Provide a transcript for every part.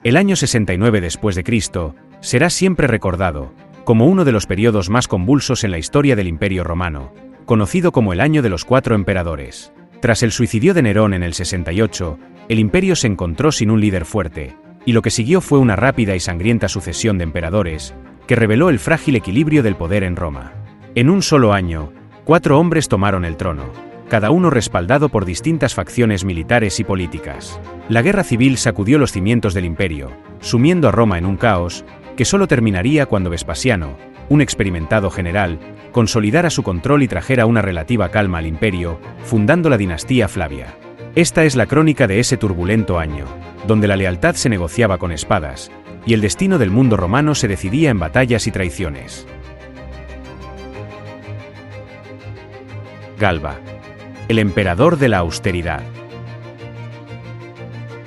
El año 69 después de Cristo será siempre recordado como uno de los periodos más convulsos en la historia del Imperio Romano, conocido como el Año de los Cuatro Emperadores. Tras el suicidio de Nerón en el 68, el imperio se encontró sin un líder fuerte, y lo que siguió fue una rápida y sangrienta sucesión de emperadores, que reveló el frágil equilibrio del poder en Roma. En un solo año, 4 hombres tomaron el trono, cada uno respaldado por distintas facciones militares y políticas. La guerra civil sacudió los cimientos del imperio, sumiendo a Roma en un caos, que solo terminaría cuando Vespasiano, un experimentado general, consolidara su control y trajera una relativa calma al imperio, fundando la dinastía Flavia. Esta es la crónica de ese turbulento año, donde la lealtad se negociaba con espadas, y el destino del mundo romano se decidía en batallas y traiciones. Galba, el emperador de la austeridad.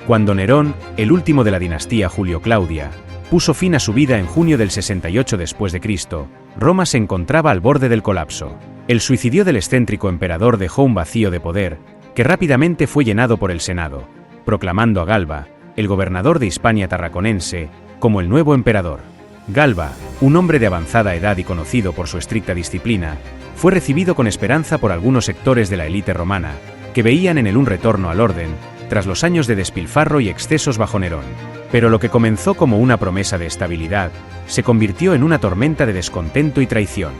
Cuando Nerón, el último de la dinastía Julio-Claudia, puso fin a su vida en junio del 68 después de Cristo, Roma se encontraba al borde del colapso. El suicidio del excéntrico emperador dejó un vacío de poder, que rápidamente fue llenado por el Senado, proclamando a Galba, el gobernador de Hispania Tarraconense, como el nuevo emperador. Galba, un hombre de avanzada edad y conocido por su estricta disciplina, fue recibido con esperanza por algunos sectores de la élite romana, que veían en él un retorno al orden, tras los años de despilfarro y excesos bajo Nerón. Pero lo que comenzó como una promesa de estabilidad, se convirtió en una tormenta de descontento y traición.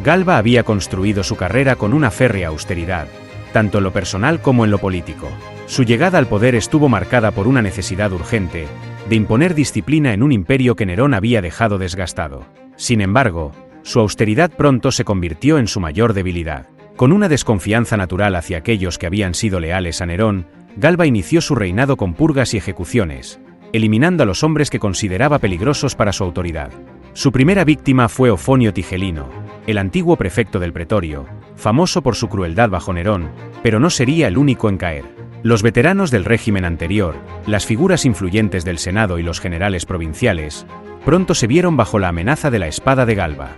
Galba había construido su carrera con una férrea austeridad, tanto en lo personal como en lo político. Su llegada al poder estuvo marcada por una necesidad urgente, de imponer disciplina en un imperio que Nerón había dejado desgastado. Sin embargo, su austeridad pronto se convirtió en su mayor debilidad. Con una desconfianza natural hacia aquellos que habían sido leales a Nerón, Galba inició su reinado con purgas y ejecuciones, eliminando a los hombres que consideraba peligrosos para su autoridad. Su primera víctima fue Ofonio Tigelino, el antiguo prefecto del Pretorio, famoso por su crueldad bajo Nerón, pero no sería el único en caer. Los veteranos del régimen anterior, las figuras influyentes del Senado y los generales provinciales, pronto se vieron bajo la amenaza de la espada de Galba.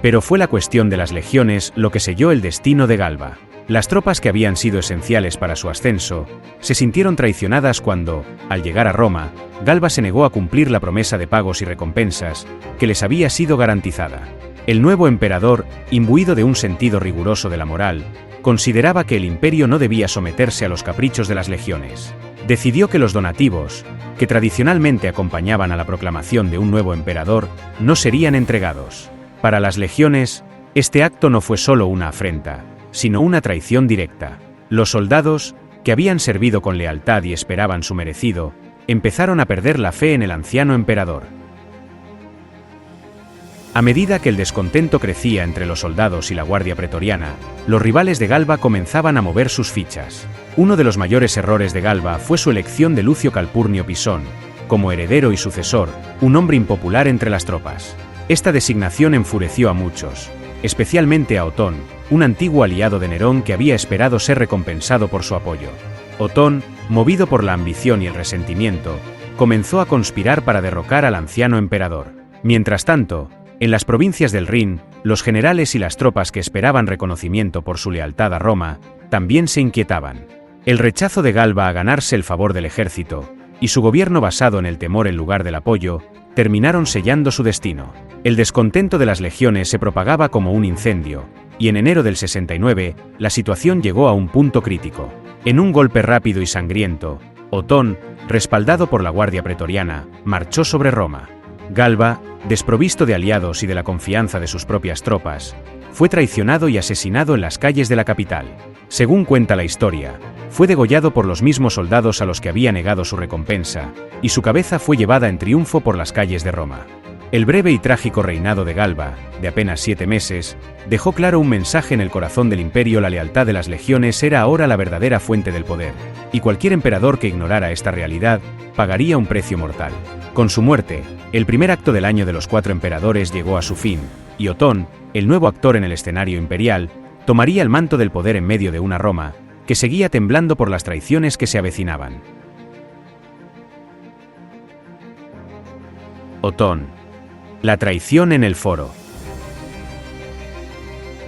Pero fue la cuestión de las legiones lo que selló el destino de Galba. Las tropas que habían sido esenciales para su ascenso, se sintieron traicionadas cuando, al llegar a Roma, Galba se negó a cumplir la promesa de pagos y recompensas que les había sido garantizada. El nuevo emperador, imbuido de un sentido riguroso de la moral, consideraba que el imperio no debía someterse a los caprichos de las legiones. Decidió que los donativos, que tradicionalmente acompañaban a la proclamación de un nuevo emperador, no serían entregados. Para las legiones, este acto no fue solo una afrenta, sino una traición directa. Los soldados, que habían servido con lealtad y esperaban su merecido, empezaron a perder la fe en el anciano emperador. A medida que el descontento crecía entre los soldados y la guardia pretoriana, los rivales de Galba comenzaban a mover sus fichas. Uno de los mayores errores de Galba fue su elección de Lucio Calpurnio Pisón, como heredero y sucesor, un hombre impopular entre las tropas. Esta designación enfureció a muchos, especialmente a Otón, un antiguo aliado de Nerón que había esperado ser recompensado por su apoyo. Otón, movido por la ambición y el resentimiento, comenzó a conspirar para derrocar al anciano emperador. Mientras tanto, en las provincias del Rin, los generales y las tropas que esperaban reconocimiento por su lealtad a Roma, también se inquietaban. El rechazo de Galba a ganarse el favor del ejército, y su gobierno basado en el temor en lugar del apoyo, terminaron sellando su destino. El descontento de las legiones se propagaba como un incendio, y en enero del 69, la situación llegó a un punto crítico. En un golpe rápido y sangriento, Otón, respaldado por la guardia pretoriana, marchó sobre Roma. Galba, desprovisto de aliados y de la confianza de sus propias tropas, fue traicionado y asesinado en las calles de la capital. Según cuenta la historia, fue degollado por los mismos soldados a los que había negado su recompensa, y su cabeza fue llevada en triunfo por las calles de Roma. El breve y trágico reinado de Galba, de apenas 7 meses, dejó claro un mensaje en el corazón del imperio: la lealtad de las legiones era ahora la verdadera fuente del poder, y cualquier emperador que ignorara esta realidad, pagaría un precio mortal. Con su muerte, el primer acto del año de los 4 emperadores llegó a su fin, y Otón, el nuevo actor en el escenario imperial, tomaría el manto del poder en medio de una Roma que seguía temblando por las traiciones que se avecinaban. Otón. La traición en el foro.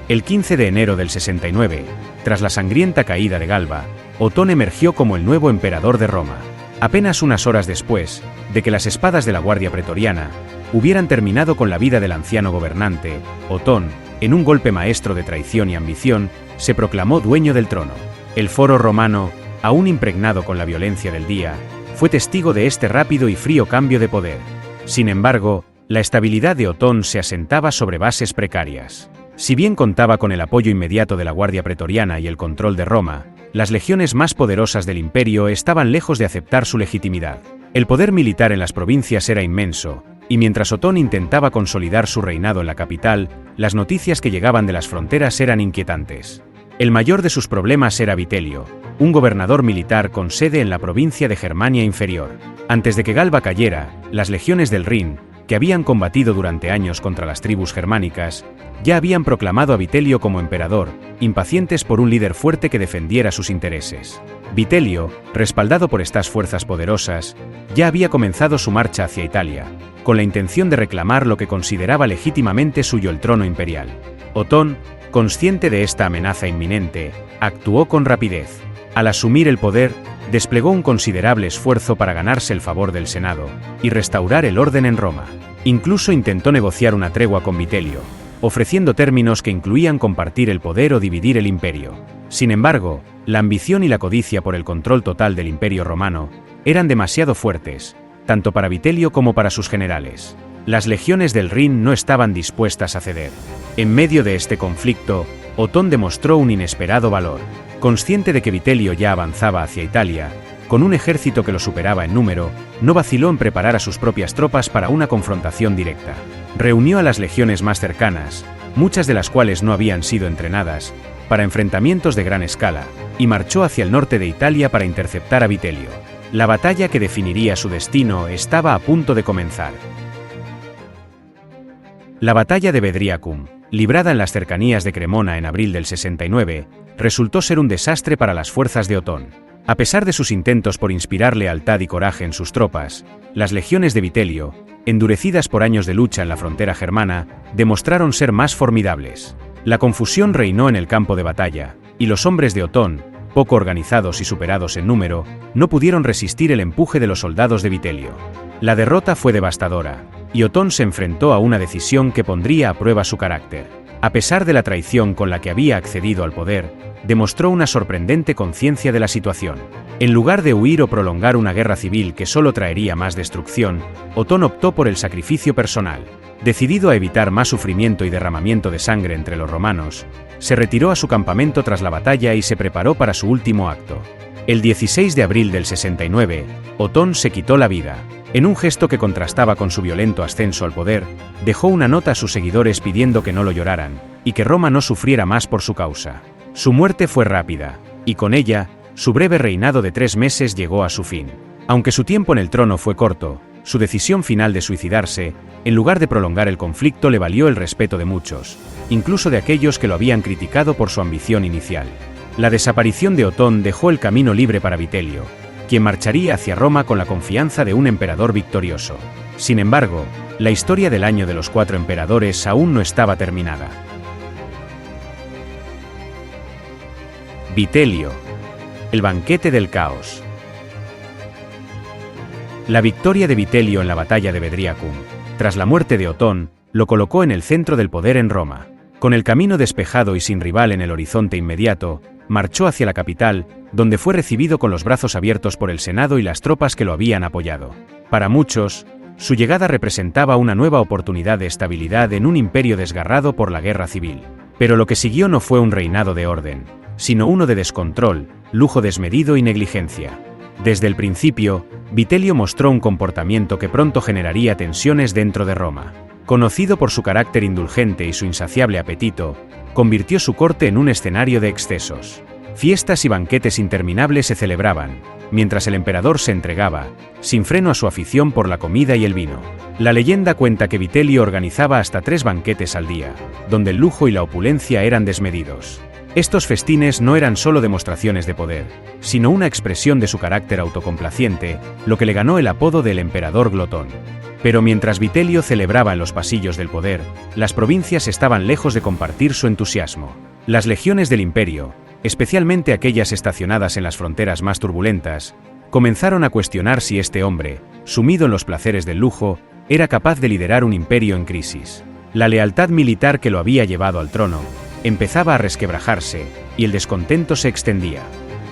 El 15 de enero del 69, tras la sangrienta caída de Galba, Otón emergió como el nuevo emperador de Roma. Apenas unas horas después, de que las espadas de la Guardia Pretoriana hubieran terminado con la vida del anciano gobernante, Otón, en un golpe maestro de traición y ambición, se proclamó dueño del trono. El foro romano, aún impregnado con la violencia del día, fue testigo de este rápido y frío cambio de poder. Sin embargo, la estabilidad de Otón se asentaba sobre bases precarias. Si bien contaba con el apoyo inmediato de la Guardia Pretoriana y el control de Roma, las legiones más poderosas del imperio estaban lejos de aceptar su legitimidad. El poder militar en las provincias era inmenso, y mientras Otón intentaba consolidar su reinado en la capital, las noticias que llegaban de las fronteras eran inquietantes. El mayor de sus problemas era Vitelio, un gobernador militar con sede en la provincia de Germania Inferior. Antes de que Galba cayera, las legiones del Rin, que habían combatido durante años contra las tribus germánicas, ya habían proclamado a Vitelio como emperador, impacientes por un líder fuerte que defendiera sus intereses. Vitelio, respaldado por estas fuerzas poderosas, ya había comenzado su marcha hacia Italia, con la intención de reclamar lo que consideraba legítimamente suyo, el trono imperial. Otón, consciente de esta amenaza inminente, actuó con rapidez. Al asumir el poder, desplegó un considerable esfuerzo para ganarse el favor del Senado y restaurar el orden en Roma. Incluso intentó negociar una tregua con Vitelio, ofreciendo términos que incluían compartir el poder o dividir el imperio. Sin embargo, la ambición y la codicia por el control total del imperio romano eran demasiado fuertes, tanto para Vitelio como para sus generales. Las legiones del Rin no estaban dispuestas a ceder. En medio de este conflicto, Otón demostró un inesperado valor. Consciente de que Vitelio ya avanzaba hacia Italia, con un ejército que lo superaba en número, no vaciló en preparar a sus propias tropas para una confrontación directa. Reunió a las legiones más cercanas, muchas de las cuales no habían sido entrenadas, para enfrentamientos de gran escala, y marchó hacia el norte de Italia para interceptar a Vitelio. La batalla que definiría su destino estaba a punto de comenzar. La batalla de Bedriacum, librada en las cercanías de Cremona en abril del 69, resultó ser un desastre para las fuerzas de Otón. A pesar de sus intentos por inspirar lealtad y coraje en sus tropas, las legiones de Vitelio, endurecidas por años de lucha en la frontera germana, demostraron ser más formidables. La confusión reinó en el campo de batalla, y los hombres de Otón, poco organizados y superados en número, no pudieron resistir el empuje de los soldados de Vitelio. La derrota fue devastadora, y Otón se enfrentó a una decisión que pondría a prueba su carácter. A pesar de la traición con la que había accedido al poder, demostró una sorprendente conciencia de la situación. En lugar de huir o prolongar una guerra civil que solo traería más destrucción, Otón optó por el sacrificio personal. Decidido a evitar más sufrimiento y derramamiento de sangre entre los romanos, se retiró a su campamento tras la batalla y se preparó para su último acto. El 16 de abril del 69, Otón se quitó la vida. En un gesto que contrastaba con su violento ascenso al poder, dejó una nota a sus seguidores pidiendo que no lo lloraran, y que Roma no sufriera más por su causa. Su muerte fue rápida, y con ella, su breve reinado de 3 meses llegó a su fin. Aunque su tiempo en el trono fue corto, su decisión final de suicidarse, en lugar de prolongar el conflicto, le valió el respeto de muchos, incluso de aquellos que lo habían criticado por su ambición inicial. La desaparición de Otón dejó el camino libre para Vitelio, quien marcharía hacia Roma con la confianza de un emperador victorioso. Sin embargo, la historia del año de los 4 emperadores aún no estaba terminada. Vitelio. El banquete del caos. La victoria de Vitelio en la batalla de Bedriacum, tras la muerte de Otón, lo colocó en el centro del poder en Roma. Con el camino despejado y sin rival en el horizonte inmediato, marchó hacia la capital, donde fue recibido con los brazos abiertos por el Senado y las tropas que lo habían apoyado. Para muchos, su llegada representaba una nueva oportunidad de estabilidad en un imperio desgarrado por la guerra civil. Pero lo que siguió no fue un reinado de orden, sino uno de descontrol, lujo desmedido y negligencia. Desde el principio, Vitelio mostró un comportamiento que pronto generaría tensiones dentro de Roma. Conocido por su carácter indulgente y su insaciable apetito, convirtió su corte en un escenario de excesos. Fiestas y banquetes interminables se celebraban, mientras el emperador se entregaba, sin freno, a su afición por la comida y el vino. La leyenda cuenta que Vitelio organizaba hasta 3 banquetes al día, donde el lujo y la opulencia eran desmedidos. Estos festines no eran solo demostraciones de poder, sino una expresión de su carácter autocomplaciente, lo que le ganó el apodo del emperador glotón. Pero mientras Vitelio celebraba en los pasillos del poder, las provincias estaban lejos de compartir su entusiasmo. Las legiones del imperio, especialmente aquellas estacionadas en las fronteras más turbulentas, Comenzaron a cuestionar si este hombre, sumido en los placeres del lujo, era capaz de liderar un imperio en crisis. La lealtad militar que lo había llevado al trono empezaba a resquebrajarse, y el descontento se extendía.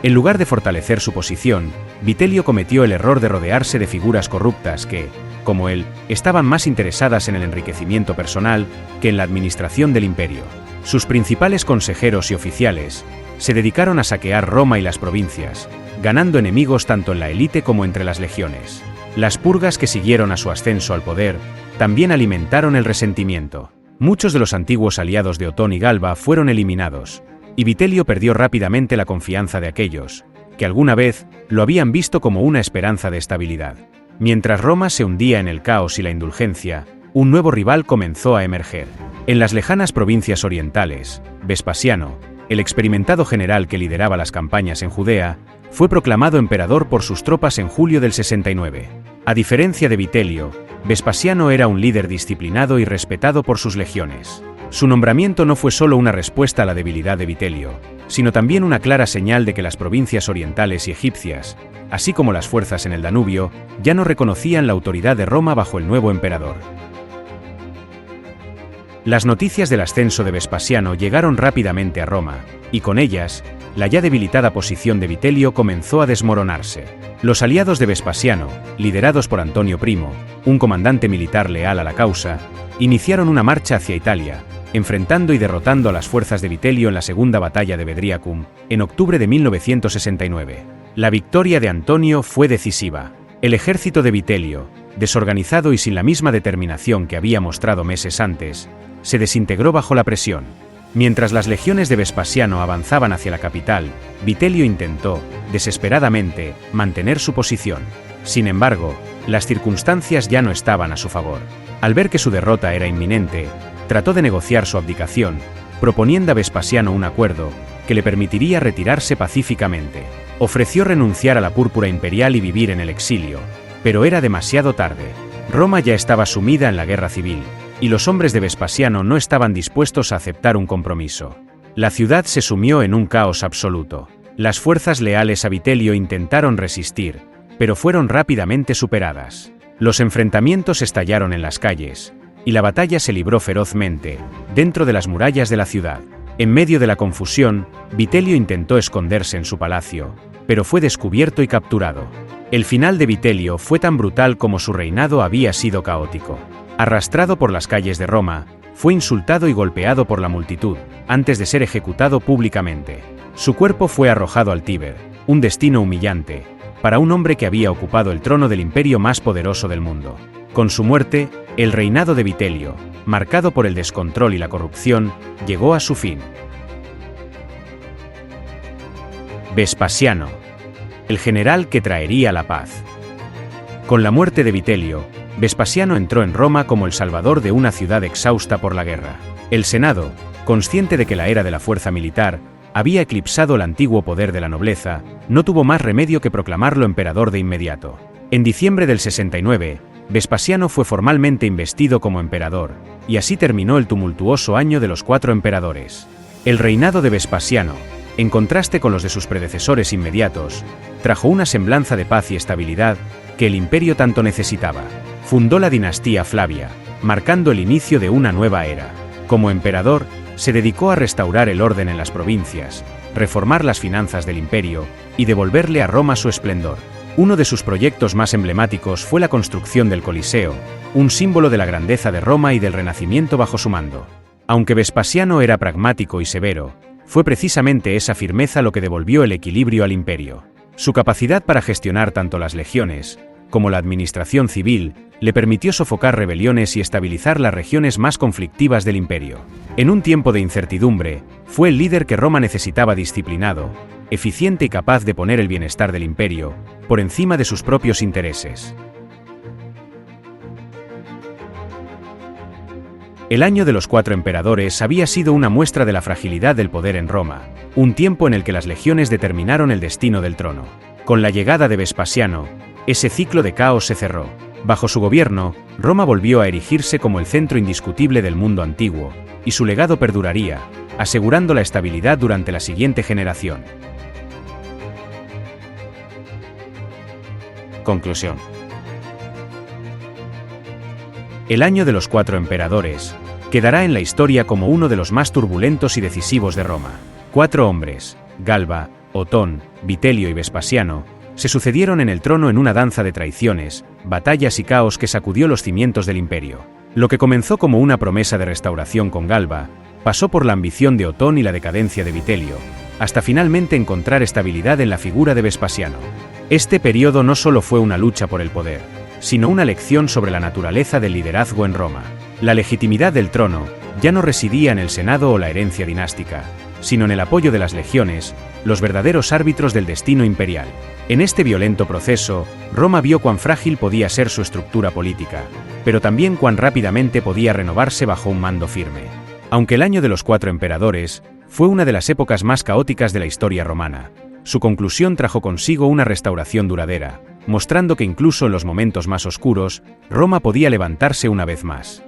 En lugar de fortalecer su posición, Vitelio cometió el error de rodearse de figuras corruptas que, como él, estaban más interesadas en el enriquecimiento personal que en la administración del imperio. Sus principales consejeros y oficiales se dedicaron a saquear Roma y las provincias, ganando enemigos tanto en la élite como entre las legiones. Las purgas que siguieron a su ascenso al poder también alimentaron el resentimiento. Muchos de los antiguos aliados de Otón y Galba fueron eliminados, y Vitelio perdió rápidamente la confianza de aquellos que alguna vez lo habían visto como una esperanza de estabilidad. Mientras Roma se hundía en el caos y la indulgencia, un nuevo rival comenzó a emerger. En las lejanas provincias orientales, Vespasiano, el experimentado general que lideraba las campañas en Judea, fue proclamado emperador por sus tropas en julio del 69. A diferencia de Vitelio, Vespasiano era un líder disciplinado y respetado por sus legiones. Su nombramiento no fue solo una respuesta a la debilidad de Vitelio, sino también una clara señal de que las provincias orientales y egipcias, así como las fuerzas en el Danubio, ya no reconocían la autoridad de Roma bajo el nuevo emperador. Las noticias del ascenso de Vespasiano llegaron rápidamente a Roma, y con ellas, la ya debilitada posición de Vitelio comenzó a desmoronarse. Los aliados de Vespasiano, liderados por Antonio Primo, un comandante militar leal a la causa, iniciaron una marcha hacia Italia, enfrentando y derrotando a las fuerzas de Vitelio en la segunda batalla de Bedriacum, en octubre de 1969. La victoria de Antonio fue decisiva. El ejército de Vitelio, desorganizado y sin la misma determinación que había mostrado meses antes, se desintegró bajo la presión. Mientras las legiones de Vespasiano avanzaban hacia la capital, Vitelio intentó, desesperadamente, mantener su posición. Sin embargo, las circunstancias ya no estaban a su favor. Al ver que su derrota era inminente, trató de negociar su abdicación, proponiendo a Vespasiano un acuerdo que le permitiría retirarse pacíficamente. Ofreció renunciar a la púrpura imperial y vivir en el exilio, pero era demasiado tarde. Roma ya estaba sumida en la guerra civil, y los hombres de Vespasiano no estaban dispuestos a aceptar un compromiso. La ciudad se sumió en un caos absoluto. Las fuerzas leales a Vitelio intentaron resistir, pero fueron rápidamente superadas. Los enfrentamientos estallaron en las calles, y la batalla se libró ferozmente, dentro de las murallas de la ciudad. En medio de la confusión, Vitelio intentó esconderse en su palacio, pero fue descubierto y capturado. El final de Vitelio fue tan brutal como su reinado había sido caótico. Arrastrado por las calles de Roma, fue insultado y golpeado por la multitud, antes de ser ejecutado públicamente. Su cuerpo fue arrojado al Tíber, un destino humillante, para un hombre que había ocupado el trono del imperio más poderoso del mundo. Con su muerte, el reinado de Vitelio, marcado por el descontrol y la corrupción, llegó a su fin. Vespasiano, el general que traería la paz. Con la muerte de Vitelio, Vespasiano entró en Roma como el salvador de una ciudad exhausta por la guerra. El Senado, consciente de que la era de la fuerza militar había eclipsado el antiguo poder de la nobleza, no tuvo más remedio que proclamarlo emperador de inmediato. En diciembre del 69, Vespasiano fue formalmente investido como emperador, y así terminó el tumultuoso año de los 4 emperadores. El reinado de Vespasiano, en contraste con los de sus predecesores inmediatos, trajo una semblanza de paz y estabilidad que el imperio tanto necesitaba. Fundó la dinastía Flavia, marcando el inicio de una nueva era. Como emperador, se dedicó a restaurar el orden en las provincias, reformar las finanzas del imperio y devolverle a Roma su esplendor. Uno de sus proyectos más emblemáticos fue la construcción del Coliseo, un símbolo de la grandeza de Roma y del Renacimiento bajo su mando. Aunque Vespasiano era pragmático y severo, fue precisamente esa firmeza lo que devolvió el equilibrio al imperio. Su capacidad para gestionar tanto las legiones como la administración civil le permitió sofocar rebeliones y estabilizar las regiones más conflictivas del imperio. En un tiempo de incertidumbre, fue el líder que Roma necesitaba, disciplinado, eficiente y capaz de poner el bienestar del imperio por encima de sus propios intereses. El año de los 4 emperadores había sido una muestra de la fragilidad del poder en Roma, un tiempo en el que las legiones determinaron el destino del trono. Con la llegada de Vespasiano, ese ciclo de caos se cerró. Bajo su gobierno, Roma volvió a erigirse como el centro indiscutible del mundo antiguo, y su legado perduraría, asegurando la estabilidad durante la siguiente generación. Conclusión. El año de los 4 emperadores quedará en la historia como uno de los más turbulentos y decisivos de Roma. 4 hombres, Galba, Otón, Vitelio y Vespasiano, se sucedieron en el trono en una danza de traiciones, batallas y caos que sacudió los cimientos del imperio. Lo que comenzó como una promesa de restauración con Galba, pasó por la ambición de Otón y la decadencia de Vitelio, hasta finalmente encontrar estabilidad en la figura de Vespasiano. Este periodo no solo fue una lucha por el poder, sino una lección sobre la naturaleza del liderazgo en Roma. La legitimidad del trono ya no residía en el Senado o la herencia dinástica, sino en el apoyo de las legiones, los verdaderos árbitros del destino imperial. En este violento proceso, Roma vio cuán frágil podía ser su estructura política, pero también cuán rápidamente podía renovarse bajo un mando firme. Aunque el año de los 4 emperadores fue una de las épocas más caóticas de la historia romana, su conclusión trajo consigo una restauración duradera, mostrando que incluso en los momentos más oscuros, Roma podía levantarse una vez más.